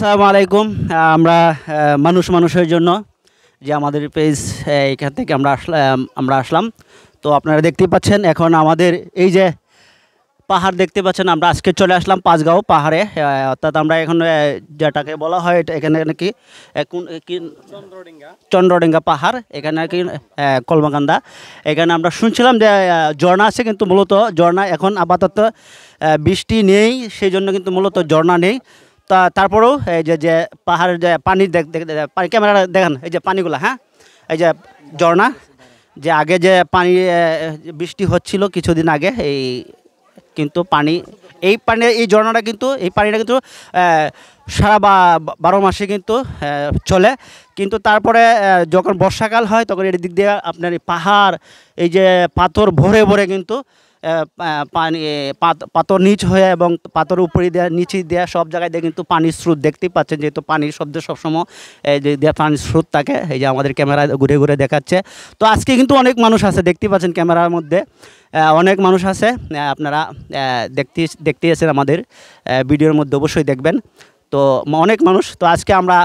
আসসালামু আলাইকুম। আমরা মানুষের জন্য যে আমাদের পেজ, এখান থেকে আমরা আসলাম। তো আপনারা দেখতেই পাচ্ছেন এখন আমাদের এই যে পাহাড় দেখতে পাচ্ছেন, আমরা আজকে চলে আসলাম পাঁচগাঁও পাহাড়ে। অর্থাৎ আমরা এখন যেটাকে বলা হয় এখানে নাকি কি চন্দ্রডিঙ্গা পাহাড়, এখানে নাকি কলমাকান্দা। এখানে আমরা শুনছিলাম যে ঝর্ণা আছে, কিন্তু মূলত ঝর্ণা এখন আপাতত বৃষ্টি নেই, সেই জন্য কিন্তু মূলত ঝর্ণা নেই। তারপরেও এই যে পাহাড়ের যে পানি পানি ক্যামেরা দেখান, এই যে পানিগুলো, হ্যাঁ, এই যে ঝর্ণা, যে আগে যে পানি বৃষ্টি হচ্ছিল কিছুদিন আগে, কিন্তু এই ঝর্ণাটা কিন্তু এই পানিটা কিন্তু সারা 12 মাসে কিন্তু চলে। কিন্তু তারপরে যখন বর্ষাকাল হয় তখন এর দিক দিয়ে আপনার পাহাড়, এই যে পাথর ভরে ভরে কিন্তু পানি পাথর নিচ হয়ে এবং পাথর উপরে দেওয়া নিচে দেওয়া সব জায়গায় দিয়ে কিন্তু পানির স্রোত দেখতেই পাচ্ছেন, যেহেতু পানির শব্দ সবসময় যে পানির স্রোত থাকে, এই যে আমাদের ক্যামেরা ঘুরে ঘুরে দেখাচ্ছে। তো আজকে কিন্তু অনেক মানুষ আছে, দেখতেই পাচ্ছেন ক্যামেরার মধ্যে অনেক মানুষ আছে। আপনারা দেখতে এসেছেন আমাদের ভিডিওর মধ্যে, অবশ্যই দেখবেন। তো অনেক মানুষ। তো আজকে আমরা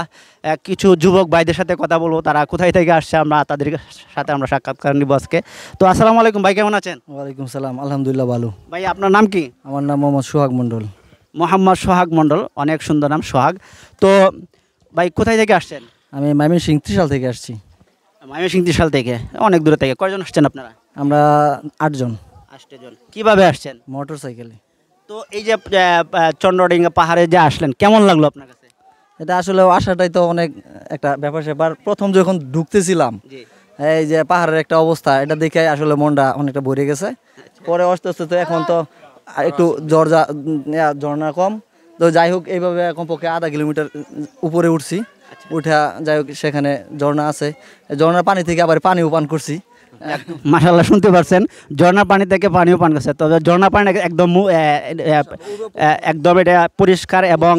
কিছু যুবক ভাইদের সাথে কথা বলবো, তারা কোথায় থেকে আসছে, আমরা তাদের সাথে আমরা সাক্ষাৎকার নিব আজকে। তো আসসালামু আলাইকুম ভাই, কেমন আছেন? ওয়ালাইকুম সালাম, আলহামদুলিল্লাহ ভালো। ভাই আপনার নাম কি? আমার নাম মোহাম্মদ সোহাগ মণ্ডল। মোহাম্মদ সোহাগ মণ্ডল, অনেক সুন্দর নাম সোহাগ। তো ভাই কোথায় থেকে আসছেন? আমি ময়মনসিংহ ত্রিশাল থেকে আসছি। ময়মনসিংহ ত্রিশাল থেকে, অনেক দূরে থেকে। কয়জন আসছেন আপনারা? আমরা 8 জন। 8 জন। কীভাবে আসছেন? মোটর সাইকেলে। তো এই যে চন্দ্রডিঙ্গা পাহাড়ে যে আসলেন, কেমন লাগলো আপনার কাছে? এটা আসলে আসাটাই তো অনেক একটা ব্যাপার স্যাপার। প্রথম যখন ঢুকতেছিলাম, এই যে পাহাড়ের একটা অবস্থা, এটা দেখে আসলে মনটা অনেকটা ভরে গেছে। পরে আস্তে আস্তে তো এখন তো একটু ঝর্ণা কম, তো যাই হোক এইভাবে কমপক্ষে আধা কিলোমিটার উপরে উঠছি। উঠা যাই হোক সেখানে ঝর্ণা আছে, ঝর্ণার পানি থেকে আবার পানিও পান করছি। মাশাআল্লাহ, শুনতে পারছেন, ঝর্ণার পানি থেকে পানিও পান করছে। তবে ঝর্ণার পানি একদম এটা পরিষ্কার এবং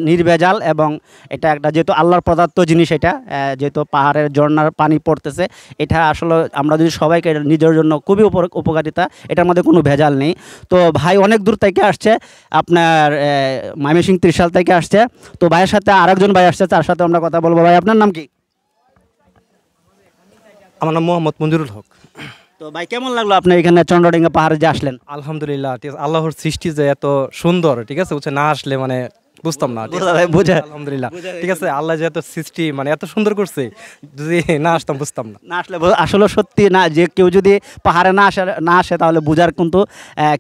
নির্ভেজাল, এবং এটা একটা যেহেতু আল্লাহর প্রদত্ত জিনিস, এটা যেহেতু পাহাড়ের ঝর্ণার পানি পড়তেছে, এটা আসলে আমরা যদি সবাইকে নিজের জন্য খুবই উপকারিতা, এটার মধ্যে কোনো ভেজাল নেই। তো ভাই অনেক দূর থেকে আসছে, আপনার ময়মনসিংহ ত্রিশাল থেকে আসছে। তো ভাইয়ের সাথে আরেকজন ভাই আসছে, তার সাথে আমরা কথা বলবো। ভাই আপনার নাম কি? আমার নাম মোহাম্মদ মঞ্জুরুল হক। তো ভাই কেমন লাগলো আপনি এখানে চন্দ্রডিঙ্গা পাহাড়ে যে আসলেন? আলহামদুলিল্লাহ, ঠিক আছে। আল্লাহর সৃষ্টি যে এত সুন্দর, ঠিক আছে, না আসলে মানে বুঝতাম না। আলহামদুলিল্লাহ, ঠিক আছে, আল্লাহ যে এত সৃষ্টি মানে এত সুন্দর করছে, যদি না আসতাম বুঝতাম না। আসলে আসলে সত্যি না, যে কেউ যদি পাহাড়ে না আসে তাহলে বোঝার কিন্তু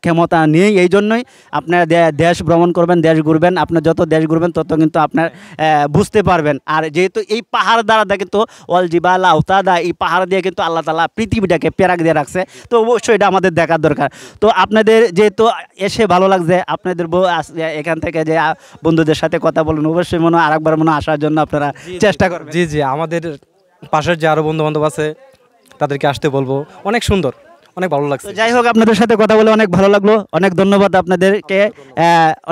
ক্ষমতা নেই। এই জন্যই আপনার দেশ ভ্রমণ করবেন, দেশ ঘুরবেন। আপনার যত দেশ ঘুরবেন তত কিন্তু আপনার বুঝতে পারবেন। আর যেহেতু এই পাহাড় দ্বারা কিন্তু ওয়াল জিবালা উতাদা, এই পাহাড় দিয়ে কিন্তু আল্লাহ তাআলা পৃথিবীটাকে প্যারাক দিয়ে রাখছে। তো অবশ্যই এটা আমাদের দেখার দরকার। তো আপনাদের যেহেতু এসে ভালো লাগছে, আপনাদের এখান থেকে যে বন্ধুদের সাথে কথা বলুন, অবশ্যই আরেকবার আসার জন্য আপনারা চেষ্টা করবেন। জি জি, আমাদের পাশের যে আরো বন্ধু বান্ধব আছে তাদেরকে আসতে বলবো। অনেক সুন্দর, অনেক ভালো লাগছে। যাই হোক, আপনাদের সাথে কথা বলে অনেক ভালো লাগলো। অনেক ধন্যবাদ আপনাদেরকে,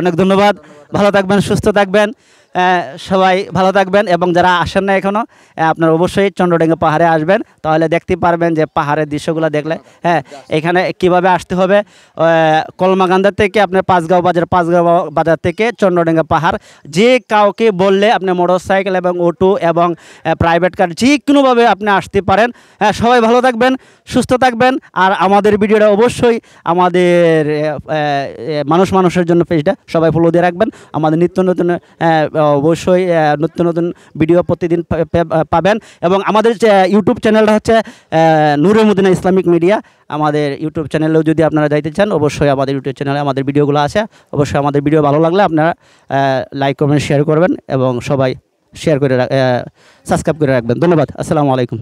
অনেক ধন্যবাদ। ভালো থাকবেন, সুস্থ থাকবেন, সবাই ভালো থাকবেন। এবং যারা আসেন না এখনও, আপনারা অবশ্যই চন্দ্রডিঙ্গা পাহাড়ে আসবেন, তাহলে দেখতে পারবেন যে পাহাড়ের দৃশ্যগুলো দেখলে, হ্যাঁ, এখানে কিভাবে আসতে হবে। কলমাকান্দা থেকে আপনার পাঁচগাঁও বাজার থেকে চন্দ্রডিঙ্গা পাহাড়, যে কাউকে বললে আপনি মোটর সাইকেল এবং অটো এবং প্রাইভেট কার যে কোনোভাবে আপনি আসতে পারেন। সবাই ভালো থাকবেন, সুস্থ থাকবেন। আর আমাদের ভিডিওটা অবশ্যই আমাদের মানুষের জন্য পেজটা সবাই ফলো দিয়ে রাখবেন। আমাদের নিত্য নতুন অবশ্যই নতুন নতুন ভিডিও প্রতিদিন পাবেন। এবং আমাদের ইউটিউব চ্যানেলটা হচ্ছে নূরে মদিনা ইসলামিক মিডিয়া। আমাদের ইউটিউব চ্যানেলেও যদি আপনারা যাইতে চান, অবশ্যই আমাদের ইউটিউব চ্যানেলে আমাদের ভিডিওগুলো আছে। অবশ্যই আমাদের ভিডিও ভালো লাগলে আপনারা লাইক করবেন, শেয়ার করবেন, এবং সবাই সাবস্ক্রাইব করে রাখবেন। ধন্যবাদ। আসসালামু আলাইকুম।